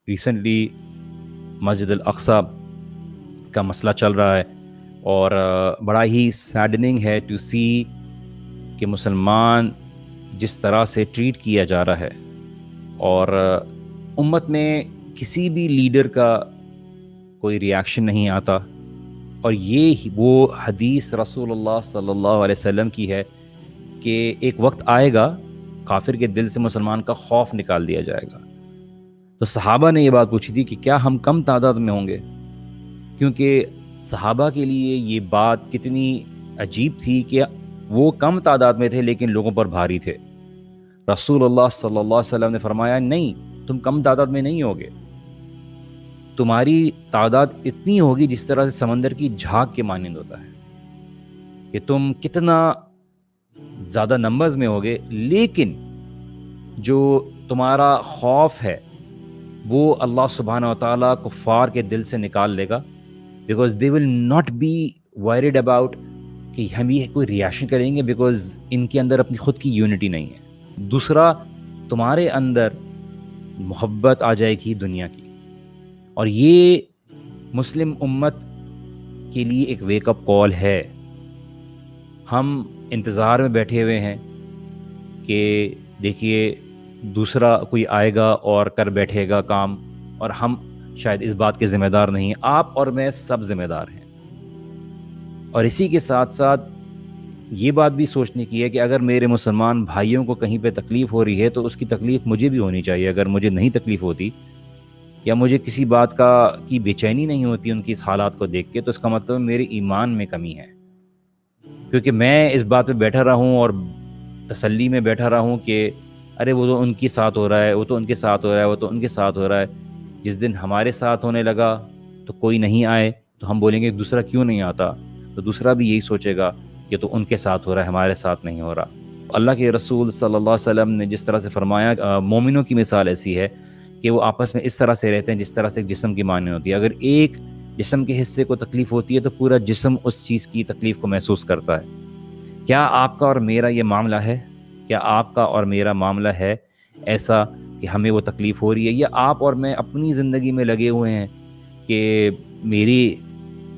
Recently مسجد Al-Aqsa کا مسئلہ چل رہا ہے، اور بڑا ہی سیڈننگ ہے ٹو سی کہ مسلمان جس طرح سے ٹریٹ کیا جا رہا ہے، اور امت میں کسی بھی لیڈر کا کوئی ریاکشن نہیں آتا. اور یہ وہ حدیث رسول اللہ صلی اللہ علیہ وسلم کی ہے کہ ایک وقت آئے گا کافر کے دل سے مسلمان کا خوف نکال دیا جائے گا. تو صحابہ نے یہ بات پوچھی تھی کہ کیا ہم کم تعداد میں ہوں گے، کیونکہ صحابہ کے لیے یہ بات کتنی عجیب تھی کہ وہ کم تعداد میں تھے لیکن لوگوں پر بھاری تھے. رسول اللہ صلی اللہ علیہ وسلم نے فرمایا نہیں، تم کم تعداد میں نہیں ہوگے، تمہاری تعداد اتنی ہوگی جس طرح سے سمندر کی جھاگ کے مانند ہوتا ہے، کہ تم کتنا زیادہ نمبرز میں ہوگے، لیکن جو تمہارا خوف ہے وہ اللہ سبحانہ و تعالیٰ کفار کے دل سے نکال لے گا، because they will not be worried about کہ ہم یہ کوئی ریاکشن کریں گے، بیکاز ان کے اندر اپنی خود کی یونٹی نہیں ہے. دوسرا، تمہارے اندر محبت آ جائے گی دنیا کی، اور یہ مسلم امت کے لیے ایک ویک اپ کال ہے. ہم انتظار میں بیٹھے ہوئے ہیں کہ دیکھیے دوسرا کوئی آئے گا اور کر بیٹھے گا کام، اور ہم شاید اس بات کے ذمہ دار نہیں ہیں. آپ اور میں سب ذمہ دار ہیں. اور اسی کے ساتھ ساتھ یہ بات بھی سوچنے کی ہے کہ اگر میرے مسلمان بھائیوں کو کہیں پہ تکلیف ہو رہی ہے تو اس کی تکلیف مجھے بھی ہونی چاہیے. اگر مجھے نہیں تکلیف ہوتی یا مجھے کسی بات کی بے چینی نہیں ہوتی ان کی اس حالات کو دیکھ کے، تو اس کا مطلب میرے ایمان میں کمی ہے. کیونکہ میں اس بات پہ بیٹھا رہا ہوں اور تسلی میں بیٹھا رہا ہوں کہ ارے وہ تو ان کے ساتھ ہو رہا ہے، وہ تو ان کے ساتھ ہو رہا ہے، وہ تو ان کے ساتھ ہو رہا ہے. جس دن ہمارے ساتھ ہونے لگا تو کوئی نہیں آئے تو ہم بولیں گے دوسرا کیوں نہیں آتا، تو دوسرا بھی یہی سوچے گا کہ تو ان کے ساتھ ہو رہا ہے، ہمارے ساتھ نہیں ہو رہا. اللہ کے رسول صلی اللہ علیہ وسلم نے جس طرح سے فرمایا، مومنوں کی مثال ایسی ہے کہ وہ آپس میں اس طرح سے رہتے ہیں جس طرح سے ایک جسم کی مانند ہوتی ہے. اگر ایک جسم کے حصے کو تکلیف ہوتی ہے تو پورا جسم اس چیز کی تکلیف کو محسوس کرتا ہے. کیا آپ کا اور میرا یہ معاملہ ہے؟ کیا آپ کا اور میرا معاملہ ہے ایسا کہ ہمیں وہ تکلیف ہو رہی ہے، یا آپ اور میں اپنی زندگی میں لگے ہوئے ہیں کہ میری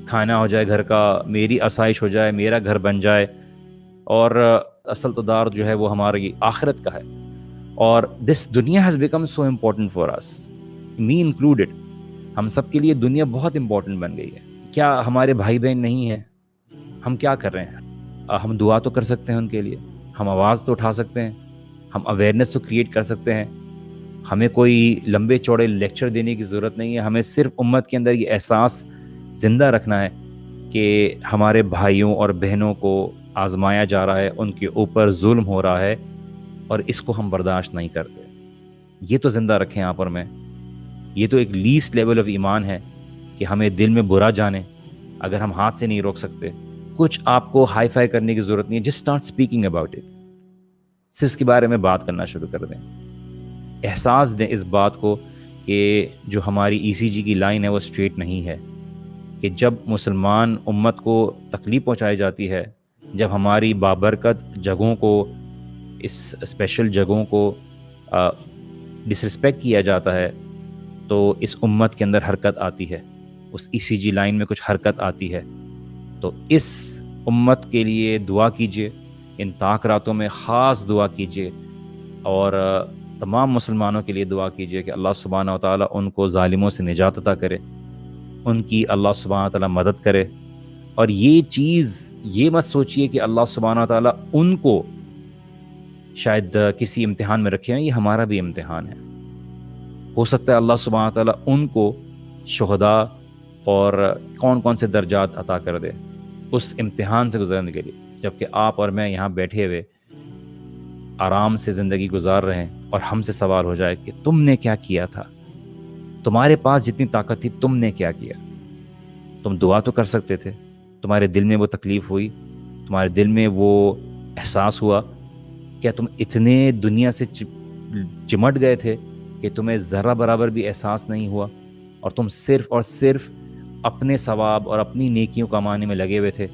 کھانا ہو جائے گھر کا، میری آسائش ہو جائے، میرا گھر بن جائے، اور اصل تو دار جو ہے وہ ہماری آخرت کا ہے. اور دس دنیا has become so important for us, me included. ہم سب کے لیے دنیا بہت امپورٹنٹ بن گئی ہے. کیا ہمارے بھائی بہن نہیں ہیں؟ ہم کیا کر رہے ہیں؟ ہم دعا تو کر سکتے ہیں ان کے لیے، ہم آواز تو اٹھا سکتے ہیں، ہم اویئرنیس تو کریٹ کر سکتے ہیں. ہمیں کوئی لمبے چوڑے لیکچر دینے کی ضرورت نہیں ہے. ہمیں صرف امت کے اندر یہ احساس زندہ رکھنا ہے کہ ہمارے بھائیوں اور بہنوں کو آزمایا جا رہا ہے، ان کے اوپر ظلم ہو رہا ہے، اور اس کو ہم برداشت نہیں کرتے. یہ تو زندہ رکھیں آپ اور میں. یہ تو ایک لیسٹ لیول آف ایمان ہے کہ ہمیں دل میں برا جانے. اگر ہم ہاتھ سے نہیں روک سکتے، کچھ آپ کو ہائی فائی کرنے کی ضرورت نہیں ہے. Just start speaking about it. صرف اس کے بارے میں بات کرنا شروع کر دیں. احساس دیں اس بات کو کہ جو ہماری ای سی جی کی لائن ہے وہ اسٹریٹ نہیں ہے، کہ جب مسلمان امت کو تکلیف پہنچائی جاتی ہے، جب ہماری بابرکت جگہوں کو، اس اسپیشل جگہوں کو ڈسرسپیکٹ کیا جاتا ہے، تو اس امت کے اندر حرکت آتی ہے، اس ای سی جی لائن میں کچھ حرکت آتی ہے. تو اس امت کے لیے دعا کیجیے، ان طاق راتوں میں خاص دعا کیجیے، اور تمام مسلمانوں کے لیے دعا کیجیے کہ اللہ سبحانہ و تعالیٰ ان کو ظالموں سے نجات عطا کرے، ان کی اللہ سبحانہ و تعالیٰ مدد کرے. اور یہ چیز یہ مت سوچیے کہ اللہ سبحانہ و تعالیٰ ان کو شاید کسی امتحان میں رکھے ہیں. یہ ہمارا بھی امتحان ہے. ہو سکتا ہے اللہ سبحانہ و تعالیٰ ان کو شہداء اور کون کون سے درجات عطا کر دے اس امتحان سے گزرنے کے لیے، جبکہ آپ اور میں یہاں بیٹھے ہوئے آرام سے زندگی گزار رہے ہیں، اور ہم سے سوال ہو جائے کہ تم نے کیا کیا تھا، تمہارے پاس جتنی طاقت تھی تم نے کیا کیا. تم دعا تو کر سکتے تھے. تمہارے دل میں وہ تکلیف ہوئی، تمہارے دل میں وہ احساس ہوا، کیا تم اتنے دنیا سے چمٹ گئے تھے کہ تمہیں ذرہ برابر بھی احساس نہیں ہوا، اور تم صرف اور صرف اپنے ثواب اور اپنی نیکیوں کمانے میں لگے ہوئے تھے؟